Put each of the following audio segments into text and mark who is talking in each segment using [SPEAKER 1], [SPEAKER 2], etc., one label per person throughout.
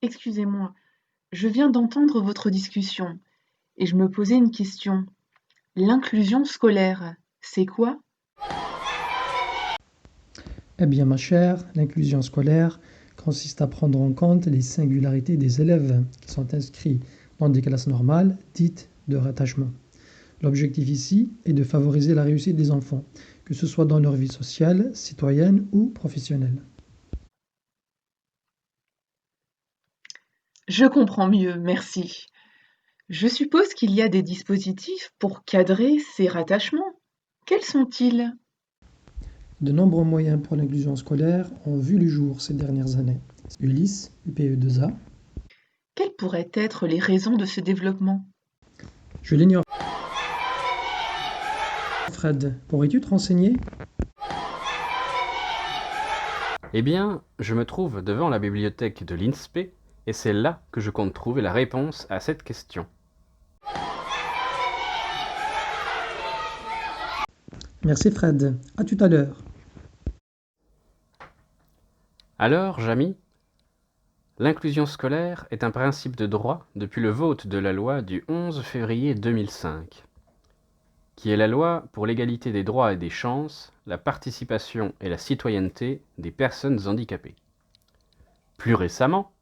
[SPEAKER 1] Excusez-moi, je viens d'entendre votre discussion et je me posais une question. L'inclusion scolaire, c'est quoi?
[SPEAKER 2] Eh bien, ma chère, l'inclusion scolaire consiste à prendre en compte les singularités des élèves qui sont inscrits dans des classes normales, dites de rattachement. L'objectif ici est de favoriser la réussite des enfants, que ce soit dans leur vie sociale, citoyenne ou professionnelle.
[SPEAKER 1] Je comprends mieux, merci. Je suppose qu'il y a des dispositifs pour cadrer ces rattachements. Quels sont-ils?
[SPEAKER 2] De nombreux moyens pour l'inclusion scolaire ont vu le jour ces dernières années. Ulysse, UPE2A.
[SPEAKER 1] Quelles pourraient être les raisons de ce développement?
[SPEAKER 2] Je l'ignore. Fred, pourrais-tu te renseigner?
[SPEAKER 3] Eh bien, je me trouve devant la bibliothèque de l'INSPE et c'est là que je compte trouver la réponse à cette question.
[SPEAKER 2] Merci Fred. À tout à l'heure.
[SPEAKER 3] Alors, Jamy, l'inclusion scolaire est un principe de droit depuis le vote de la loi du 11 février 2005, qui est la loi pour l'égalité des droits et des chances, la participation et la citoyenneté des personnes handicapées. Plus récemment,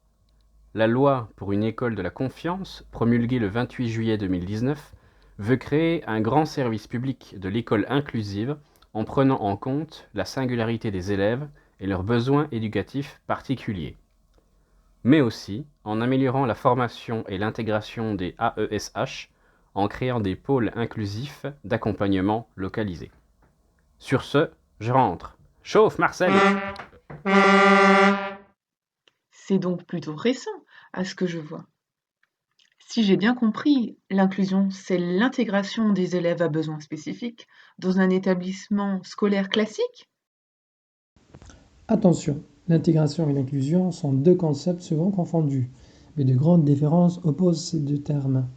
[SPEAKER 3] la loi pour une école de la confiance, promulguée le 28 juillet 2019, veut créer un grand service public de l'école inclusive en prenant en compte la singularité des élèves et leurs besoins éducatifs particuliers, mais aussi en améliorant la formation et l'intégration des AESH en créant des pôles inclusifs d'accompagnement localisés. Sur ce, je rentre. Chauffe, Marcel!
[SPEAKER 1] C'est donc plutôt récent, à ce que je vois. Si j'ai bien compris, l'inclusion, c'est l'intégration des élèves à besoins spécifiques dans un établissement scolaire classique?
[SPEAKER 2] Attention, l'intégration et l'inclusion sont deux concepts souvent confondus, mais de grandes différences opposent ces deux termes.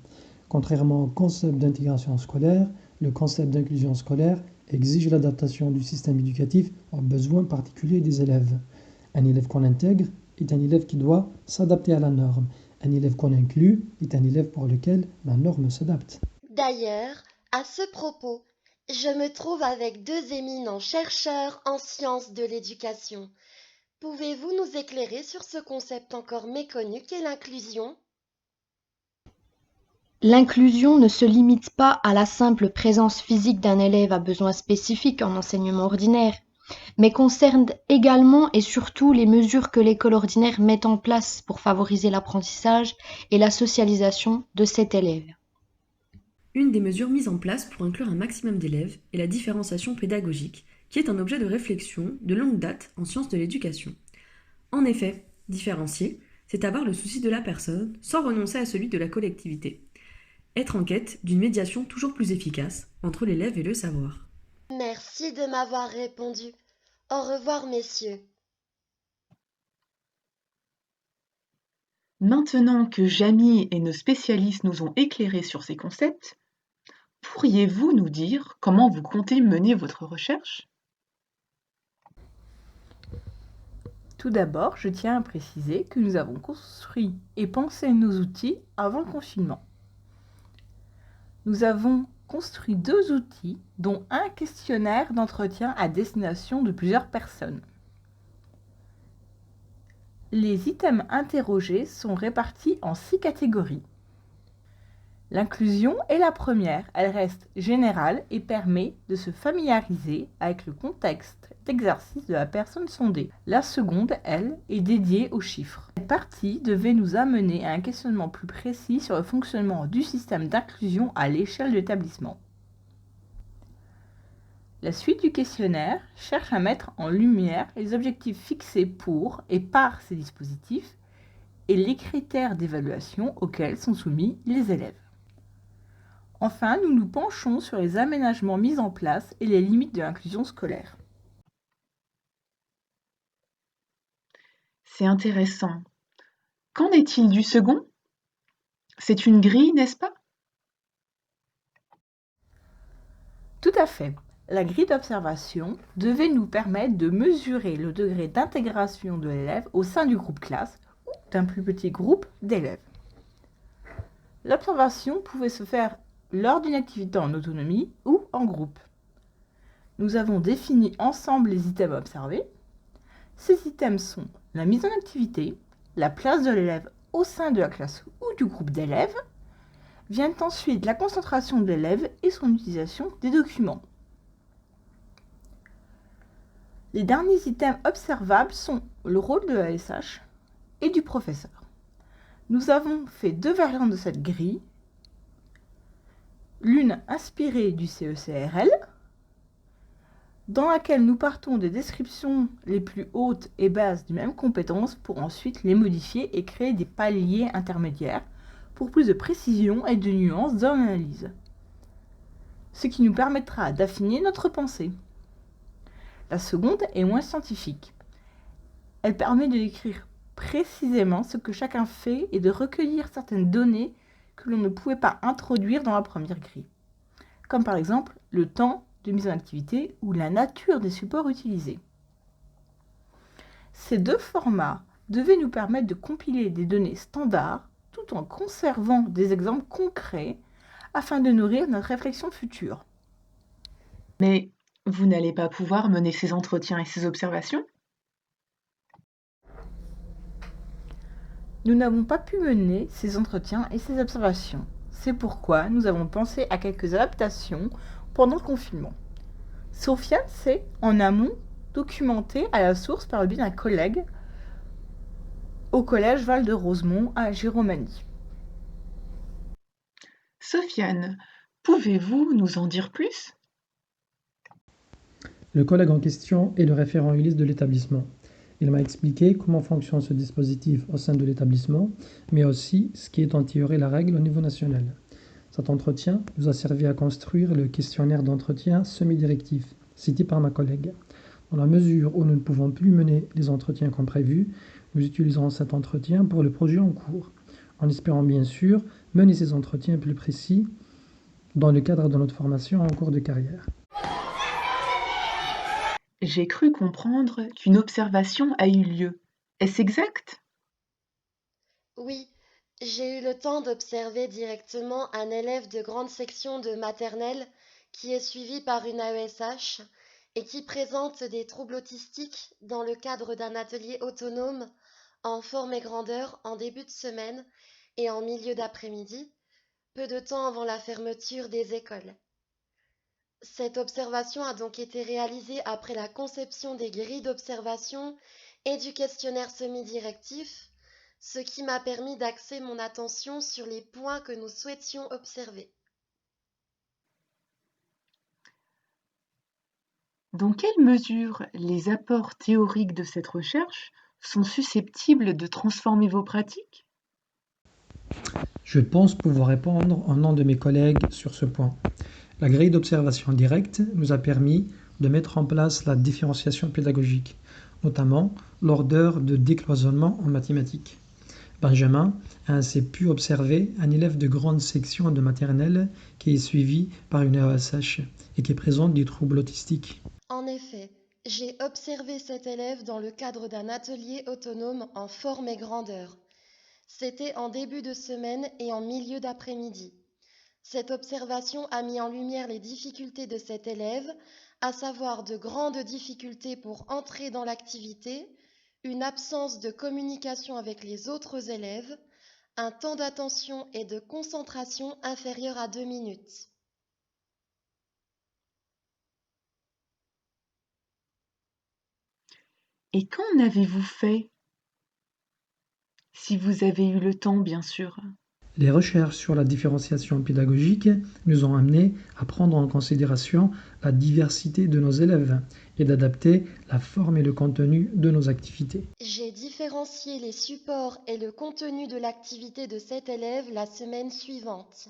[SPEAKER 2] Contrairement au concept d'intégration scolaire, le concept d'inclusion scolaire exige l'adaptation du système éducatif aux besoins particuliers des élèves. Un élève qu'on intègre est un élève qui doit s'adapter à la norme. Un élève qu'on inclut est un élève pour lequel la norme s'adapte.
[SPEAKER 4] D'ailleurs, à ce propos, je me trouve avec deux éminents chercheurs en sciences de l'éducation. Pouvez-vous nous éclairer sur ce concept encore méconnu qu'est l'inclusion?
[SPEAKER 5] L'inclusion ne se limite pas à la simple présence physique d'un élève à besoins spécifiques en enseignement ordinaire, mais concerne également et surtout les mesures que l'école ordinaire met en place pour favoriser l'apprentissage et la socialisation de cet élève.
[SPEAKER 6] Une des mesures mises en place pour inclure un maximum d'élèves est la différenciation pédagogique, qui est un objet de réflexion de longue date en sciences de l'éducation. En effet, différencier, c'est avoir le souci de la personne sans renoncer à celui de la collectivité. Être en quête d'une médiation toujours plus efficace entre l'élève et le savoir.
[SPEAKER 4] Merci de m'avoir répondu. Au revoir, messieurs.
[SPEAKER 1] Maintenant que Jamy et nos spécialistes nous ont éclairés sur ces concepts, pourriez-vous nous dire comment vous comptez mener votre recherche?
[SPEAKER 7] Tout d'abord, je tiens à préciser que nous avons construit et pensé nos outils avant le confinement. Nous avons construit deux outils, dont un questionnaire d'entretien à destination de plusieurs personnes. Les items interrogés sont répartis en 6 catégories. L'inclusion est la première, elle reste générale et permet de se familiariser avec le contexte d'exercice de la personne sondée. La seconde, elle, est dédiée aux chiffres. Cette partie devait nous amener à un questionnement plus précis sur le fonctionnement du système d'inclusion à l'échelle de l'établissement. La suite du questionnaire cherche à mettre en lumière les objectifs fixés pour et par ces dispositifs et les critères d'évaluation auxquels sont soumis les élèves. Enfin, nous nous penchons sur les aménagements mis en place et les limites de l'inclusion scolaire.
[SPEAKER 1] C'est intéressant. Qu'en est-il du second? C'est une grille, n'est-ce pas?
[SPEAKER 7] Tout à fait. La grille d'observation devait nous permettre de mesurer le degré d'intégration de l'élève au sein du groupe classe d'un plus petit groupe d'élèves. L'observation pouvait se faire lors d'une activité en autonomie ou en groupe. Nous avons défini ensemble les items observés. Ces items sont la mise en activité, la place de l'élève au sein de la classe ou du groupe d'élèves. Vient ensuite la concentration de l'élève et son utilisation des documents. Les derniers items observables sont le rôle de l'ASH et du professeur. Nous avons fait 2 variantes de cette grille, l'une inspirée du CECRL, dans laquelle nous partons des descriptions les plus hautes et basses des mêmes compétences pour ensuite les modifier et créer des paliers intermédiaires pour plus de précision et de nuances dans l'analyse, ce qui nous permettra d'affiner notre pensée. La seconde est moins scientifique. Elle permet de décrire précisément ce que chacun fait et de recueillir certaines données que l'on ne pouvait pas introduire dans la première grille, comme par exemple le temps de mise en activité ou la nature des supports utilisés. Ces 2 formats devaient nous permettre de compiler des données standards tout en conservant des exemples concrets afin de nourrir notre réflexion future.
[SPEAKER 1] Mais vous n'allez pas pouvoir mener ces entretiens et ces observations?
[SPEAKER 7] Nous n'avons pas pu mener ces entretiens et ces observations. C'est pourquoi nous avons pensé à quelques adaptations pendant le confinement. Sophia s'est, en amont, documentée à la source par le biais d'un collègue au collège Val-de-Rosemont à Giromagny.
[SPEAKER 1] Sofiane, pouvez-vous nous en dire plus?
[SPEAKER 2] Le collègue en question est le référent Ulysse de l'établissement. Il m'a expliqué comment fonctionne ce dispositif au sein de l'établissement, mais aussi ce qui est en théorie la règle au niveau national. Cet entretien nous a servi à construire le questionnaire d'entretien semi-directif, cité par ma collègue. Dans la mesure où nous ne pouvons plus mener les entretiens comme prévu, nous utiliserons cet entretien pour le projet en cours, en espérant bien sûr mener ces entretiens plus précis dans le cadre de notre formation en cours de carrière.
[SPEAKER 1] J'ai cru comprendre qu'une observation a eu lieu. Est-ce exact?
[SPEAKER 4] Oui, j'ai eu le temps d'observer directement un élève de grande section de maternelle qui est suivi par une AESH et qui présente des troubles autistiques dans le cadre d'un atelier autonome en forme et grandeur en début de semaine et en milieu d'après-midi, peu de temps avant la fermeture des écoles. Cette observation a donc été réalisée après la conception des grilles d'observation et du questionnaire semi-directif, ce qui m'a permis d'axer mon attention sur les points que nous souhaitions observer.
[SPEAKER 1] Dans quelle mesure les apports théoriques de cette recherche sont susceptibles de transformer vos pratiques?
[SPEAKER 2] Je pense pouvoir répondre au nom de mes collègues sur ce point. La grille d'observation directe nous a permis de mettre en place la différenciation pédagogique, notamment lors d'heures de décloisonnement en mathématiques. Benjamin a ainsi pu observer un élève de grande section de maternelle qui est suivi par une AESH et qui présente des troubles autistiques.
[SPEAKER 4] En effet, j'ai observé cet élève dans le cadre d'un atelier autonome en forme et grandeur. C'était en début de semaine et en milieu d'après-midi. Cette observation a mis en lumière les difficultés de cet élève, à savoir de grandes difficultés pour entrer dans l'activité, une absence de communication avec les autres élèves, un temps d'attention et de concentration inférieur à 2 minutes.
[SPEAKER 1] Et qu'en avez-vous fait? Si vous avez eu le temps, bien sûr.
[SPEAKER 2] Les recherches sur la différenciation pédagogique nous ont amenés à prendre en considération la diversité de nos élèves et d'adapter la forme et le contenu de nos activités.
[SPEAKER 4] J'ai différencié les supports et le contenu de l'activité de cet élève la semaine suivante.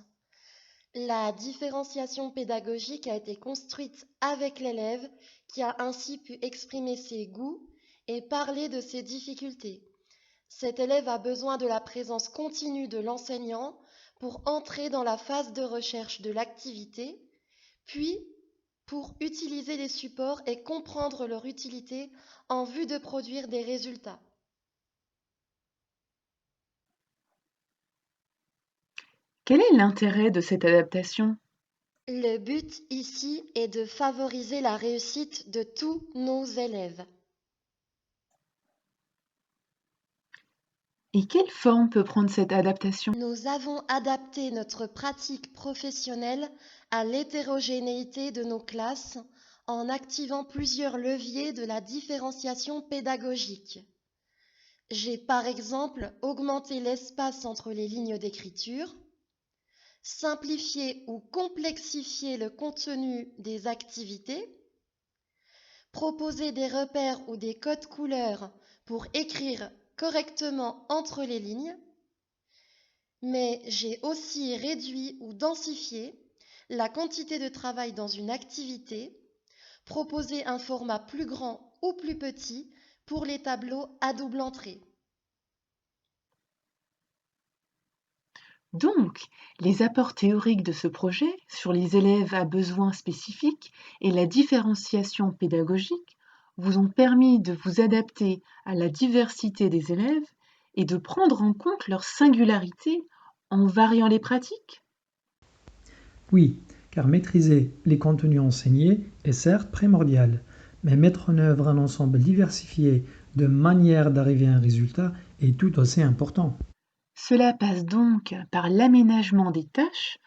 [SPEAKER 4] La différenciation pédagogique a été construite avec l'élève qui a ainsi pu exprimer ses goûts et parler de ses difficultés. Cet élève a besoin de la présence continue de l'enseignant pour entrer dans la phase de recherche de l'activité, puis pour utiliser les supports et comprendre leur utilité en vue de produire des résultats.
[SPEAKER 1] Quel est l'intérêt de cette adaptation?
[SPEAKER 4] Le but ici est de favoriser la réussite de tous nos élèves.
[SPEAKER 1] Et quelle forme peut prendre cette adaptation?
[SPEAKER 4] Nous avons adapté notre pratique professionnelle à l'hétérogénéité de nos classes en activant plusieurs leviers de la différenciation pédagogique. J'ai par exemple augmenté l'espace entre les lignes d'écriture, simplifié ou complexifié le contenu des activités, proposé des repères ou des codes couleurs pour écrire correctement entre les lignes, mais j'ai aussi réduit ou densifié la quantité de travail dans une activité, proposé un format plus grand ou plus petit pour les tableaux à double entrée.
[SPEAKER 1] Donc, les apports théoriques de ce projet sur les élèves à besoins spécifiques et la différenciation pédagogique vous ont permis de vous adapter à la diversité des élèves et de prendre en compte leur singularité en variant les pratiques?
[SPEAKER 2] Oui, car maîtriser les contenus enseignés est certes primordial, mais mettre en œuvre un ensemble diversifié de manières d'arriver à un résultat est tout aussi important.
[SPEAKER 1] Cela passe donc par l'aménagement des tâches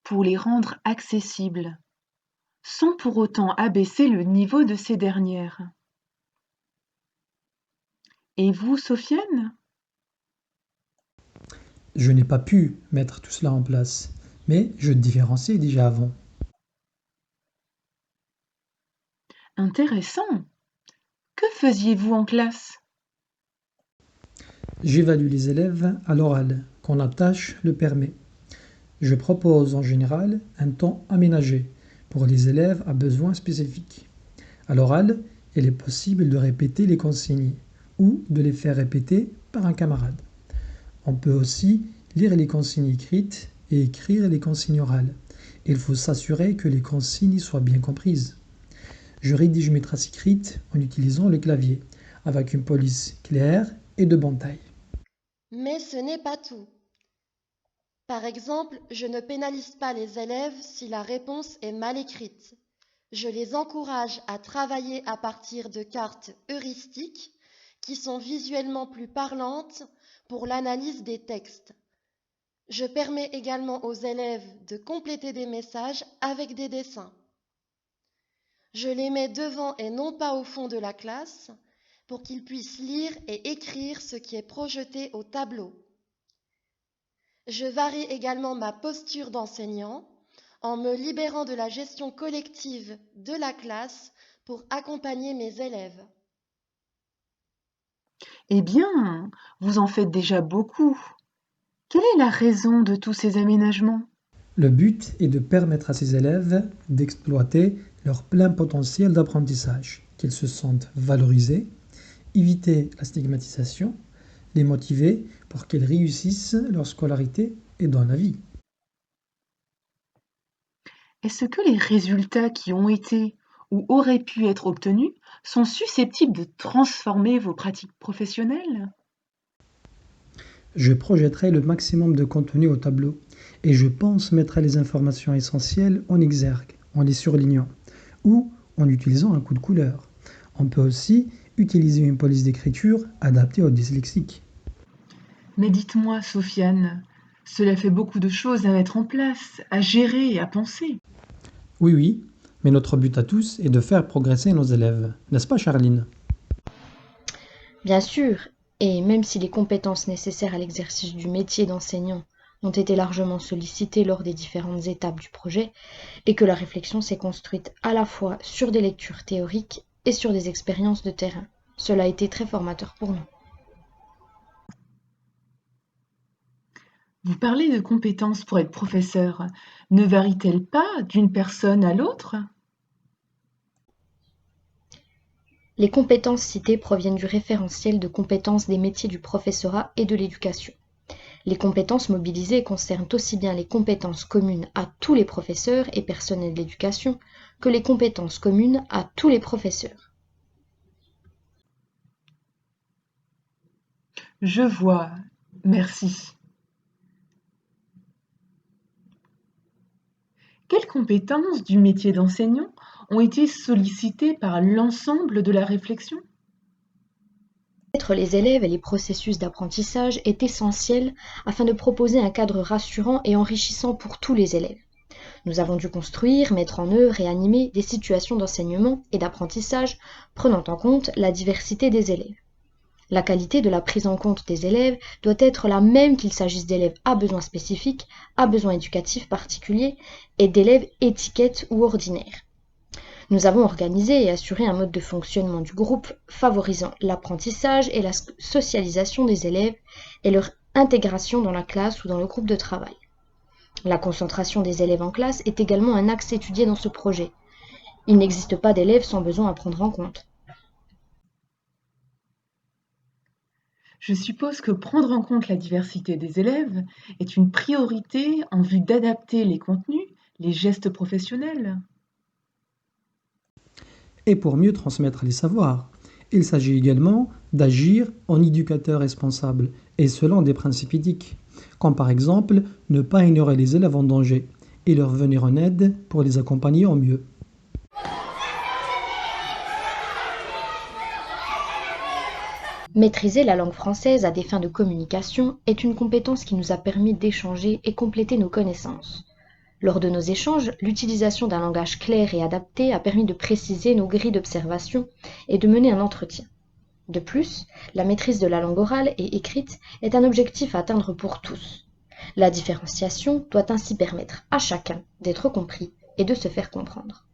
[SPEAKER 1] pour les rendre accessibles, sans pour autant abaisser le niveau de ces dernières. Et vous, Sofiane?
[SPEAKER 2] Je n'ai pas pu mettre tout cela en place, mais je différenciais déjà avant.
[SPEAKER 1] Intéressant. Que faisiez-vous en classe?
[SPEAKER 2] J'évalue les élèves à l'oral, quand la tâche le permet. Je propose en général un temps aménagé pour les élèves à besoins spécifiques. À l'oral, il est possible de répéter les consignes ou de les faire répéter par un camarade. On peut aussi lire les consignes écrites et écrire les consignes orales. Il faut s'assurer que les consignes soient bien comprises. Je rédige mes traces écrites en utilisant le clavier, avec une police claire et de bonne taille.
[SPEAKER 4] Mais ce n'est pas tout. Par exemple, je ne pénalise pas les élèves si la réponse est mal écrite. Je les encourage à travailler à partir de cartes heuristiques qui sont visuellement plus parlantes pour l'analyse des textes. Je permets également aux élèves de compléter des messages avec des dessins. Je les mets devant et non pas au fond de la classe pour qu'ils puissent lire et écrire ce qui est projeté au tableau. Je varie également ma posture d'enseignant en me libérant de la gestion collective de la classe pour accompagner mes élèves.
[SPEAKER 1] Eh bien, vous en faites déjà beaucoup. Quelle est la raison de tous ces aménagements?
[SPEAKER 2] Le but est de permettre à ces élèves d'exploiter leur plein potentiel d'apprentissage, qu'ils se sentent valorisés, éviter la stigmatisation, les motiver pour qu'ils réussissent leur scolarité et dans la vie.
[SPEAKER 1] Est-ce que les résultats qui ont été ou auraient pu être obtenus sont susceptibles de transformer vos pratiques professionnelles?
[SPEAKER 2] Je projetterai le maximum de contenu au tableau et je pense mettre les informations essentielles en exergue, en les surlignant ou en utilisant un coup de couleur. On peut aussi utiliser une police d'écriture adaptée aux dyslexiques.
[SPEAKER 1] Mais dites-moi, Sofiane, cela fait beaucoup de choses à mettre en place, à gérer et à penser.
[SPEAKER 2] Oui, oui, mais notre but à tous est de faire progresser nos élèves, n'est-ce pas Charline?
[SPEAKER 5] Bien sûr, et même si les compétences nécessaires à l'exercice du métier d'enseignant ont été largement sollicitées lors des différentes étapes du projet, et que la réflexion s'est construite à la fois sur des lectures théoriques et sur des expériences de terrain. Cela a été très formateur pour nous.
[SPEAKER 1] Vous parlez de compétences pour être professeur. Ne varie-t-elle pas d'une personne à l'autre?
[SPEAKER 5] Les compétences citées proviennent du référentiel de compétences des métiers du professorat et de l'éducation. Les compétences mobilisées concernent aussi bien les compétences communes à tous les professeurs et personnels de l'éducation que les compétences communes à tous les professeurs.
[SPEAKER 1] Je vois. Merci. Quelles compétences du métier d'enseignant ont été sollicitées par l'ensemble de la réflexion?
[SPEAKER 5] Connaître les élèves et les processus d'apprentissage est essentiel afin de proposer un cadre rassurant et enrichissant pour tous les élèves. Nous avons dû construire, mettre en œuvre et animer des situations d'enseignement et d'apprentissage prenant en compte la diversité des élèves. La qualité de la prise en compte des élèves doit être la même qu'il s'agisse d'élèves à besoins spécifiques, à besoins éducatifs particuliers et d'élèves étiquettes ou ordinaires. Nous avons organisé et assuré un mode de fonctionnement du groupe favorisant l'apprentissage et la socialisation des élèves et leur intégration dans la classe ou dans le groupe de travail. La concentration des élèves en classe est également un axe étudié dans ce projet. Il n'existe pas d'élèves sans besoin à prendre en compte.
[SPEAKER 1] Je suppose que prendre en compte la diversité des élèves est une priorité en vue d'adapter les contenus, les gestes professionnels.
[SPEAKER 2] Et pour mieux transmettre les savoirs, il s'agit également d'agir en éducateur responsable et selon des principes éthiques, comme par exemple ne pas ignorer les élèves en danger et leur venir en aide pour les accompagner au mieux.
[SPEAKER 5] Maîtriser la langue française à des fins de communication est une compétence qui nous a permis d'échanger et compléter nos connaissances. Lors de nos échanges, l'utilisation d'un langage clair et adapté a permis de préciser nos grilles d'observation et de mener un entretien. De plus, la maîtrise de la langue orale et écrite est un objectif à atteindre pour tous. La différenciation doit ainsi permettre à chacun d'être compris et de se faire comprendre.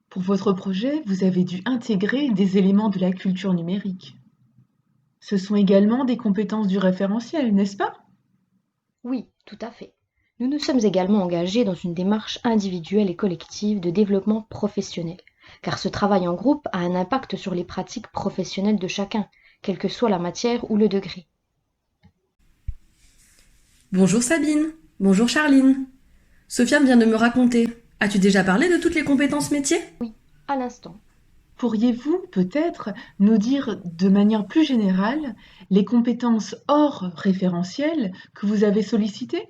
[SPEAKER 1] Pour votre projet, vous avez dû intégrer des éléments de la culture numérique. Ce sont également des compétences du référentiel, n'est-ce pas?
[SPEAKER 5] Oui, tout à fait. Nous nous sommes également engagés dans une démarche individuelle et collective de développement professionnel, car ce travail en groupe a un impact sur les pratiques professionnelles de chacun, quelle que soit la matière ou le degré.
[SPEAKER 6] Bonjour Sabine, bonjour Charline. Sofiane vient de me raconter. As-tu déjà parlé de toutes les compétences métiers?
[SPEAKER 5] Oui, à l'instant.
[SPEAKER 1] Pourriez-vous peut-être nous dire de manière plus générale les compétences hors référentiel que vous avez sollicitées?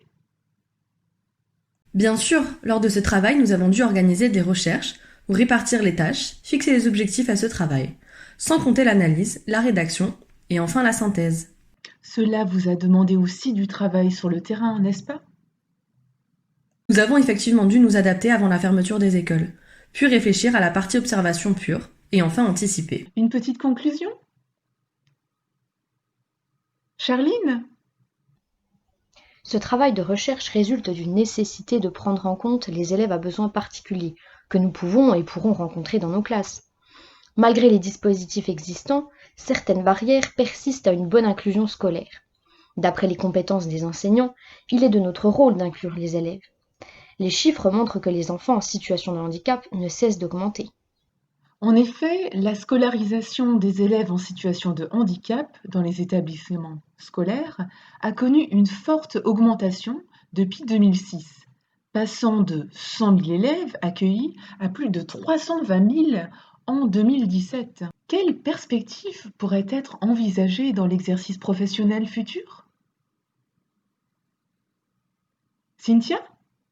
[SPEAKER 6] Bien sûr, lors de ce travail, nous avons dû organiser des recherches ou répartir les tâches, fixer les objectifs à ce travail, sans compter l'analyse, la rédaction et enfin la synthèse.
[SPEAKER 1] Cela vous a demandé aussi du travail sur le terrain, n'est-ce pas?
[SPEAKER 6] Nous avons effectivement dû nous adapter avant la fermeture des écoles, puis réfléchir à la partie observation pure et enfin anticiper.
[SPEAKER 1] Une petite conclusion? Charline?
[SPEAKER 5] Ce travail de recherche résulte d'une nécessité de prendre en compte les élèves à besoins particuliers que nous pouvons et pourrons rencontrer dans nos classes. Malgré les dispositifs existants, certaines barrières persistent à une bonne inclusion scolaire. D'après les compétences des enseignants, il est de notre rôle d'inclure les élèves. Les chiffres montrent que les enfants en situation de handicap ne cessent d'augmenter.
[SPEAKER 1] En effet, la scolarisation des élèves en situation de handicap dans les établissements scolaires a connu une forte augmentation depuis 2006, passant de 100 000 élèves accueillis à plus de 320 000 en 2017. Quelles perspectives pourraient être envisagées dans l'exercice professionnel futur? Cynthia?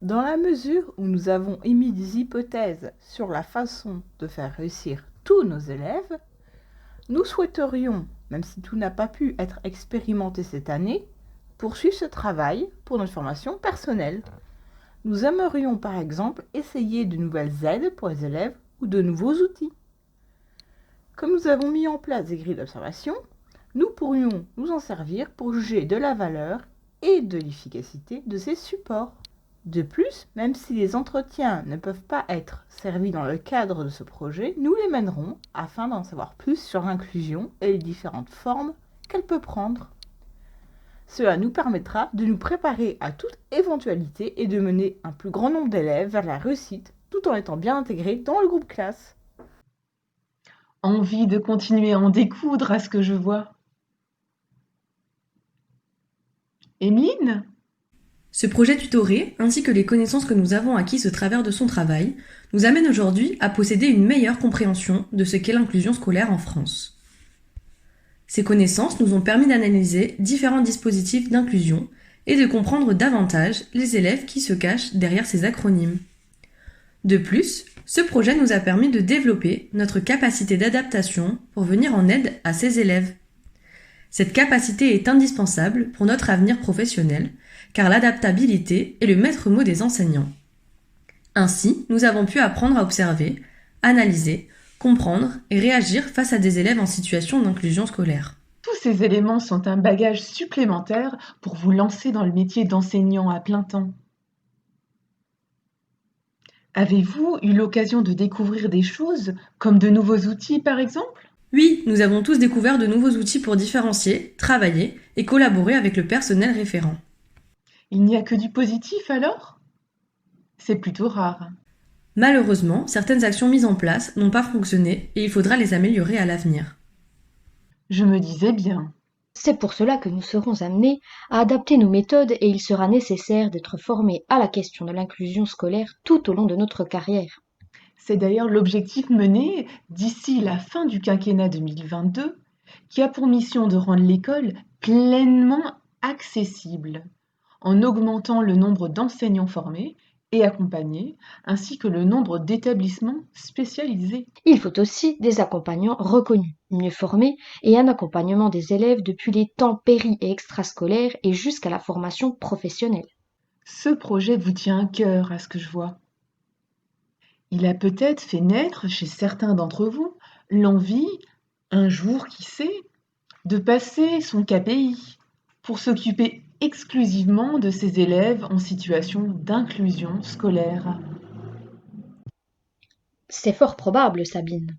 [SPEAKER 7] Dans la mesure où nous avons émis des hypothèses sur la façon de faire réussir tous nos élèves, nous souhaiterions, même si tout n'a pas pu être expérimenté cette année, poursuivre ce travail pour notre formation personnelle. Nous aimerions par exemple essayer de nouvelles aides pour les élèves ou de nouveaux outils. Comme nous avons mis en place des grilles d'observation, nous pourrions nous en servir pour juger de la valeur et de l'efficacité de ces supports. De plus, même si les entretiens ne peuvent pas être servis dans le cadre de ce projet, nous les mènerons afin d'en savoir plus sur l'inclusion et les différentes formes qu'elle peut prendre. Cela nous permettra de nous préparer à toute éventualité et de mener un plus grand nombre d'élèves vers la réussite tout en étant bien intégrés dans le groupe classe.
[SPEAKER 1] Envie de continuer à en découdre à ce que je vois. Emeline?
[SPEAKER 6] Ce projet tutoré, ainsi que les connaissances que nous avons acquises au travers de son travail, nous amènent aujourd'hui à posséder une meilleure compréhension de ce qu'est l'inclusion scolaire en France. Ces connaissances nous ont permis d'analyser différents dispositifs d'inclusion et de comprendre davantage les élèves qui se cachent derrière ces acronymes. De plus, ce projet nous a permis de développer notre capacité d'adaptation pour venir en aide à ces élèves. Cette capacité est indispensable pour notre avenir professionnel, car l'adaptabilité est le maître mot des enseignants. Ainsi, nous avons pu apprendre à observer, analyser, comprendre et réagir face à des élèves en situation d'inclusion scolaire.
[SPEAKER 1] Tous ces éléments sont un bagage supplémentaire pour vous lancer dans le métier d'enseignant à plein temps. Avez-vous eu l'occasion de découvrir des choses, comme de nouveaux outils par exemple?
[SPEAKER 6] Oui, nous avons tous découvert de nouveaux outils pour différencier, travailler et collaborer avec le personnel référent.
[SPEAKER 1] Il n'y a que du positif alors? C'est plutôt rare.
[SPEAKER 6] Malheureusement, certaines actions mises en place n'ont pas fonctionné et il faudra les améliorer à l'avenir.
[SPEAKER 1] Je me disais bien.
[SPEAKER 5] C'est pour cela que nous serons amenés à adapter nos méthodes et il sera nécessaire d'être formés à la question de l'inclusion scolaire tout au long de notre carrière.
[SPEAKER 1] C'est d'ailleurs l'objectif mené d'ici la fin du quinquennat 2022, qui a pour mission de rendre l'école pleinement accessible, en augmentant le nombre d'enseignants formés et accompagnés, ainsi que le nombre d'établissements spécialisés.
[SPEAKER 5] Il faut aussi des accompagnants reconnus, mieux formés et un accompagnement des élèves depuis les temps péri- et extrascolaires et jusqu'à la formation professionnelle.
[SPEAKER 1] Ce projet vous tient à cœur, à ce que je vois. Il a peut-être fait naître chez certains d'entre vous l'envie, un jour qui sait, de passer son KPI pour s'occuper exclusivement de ces élèves en situation d'inclusion scolaire.
[SPEAKER 5] C'est fort probable, Sabine.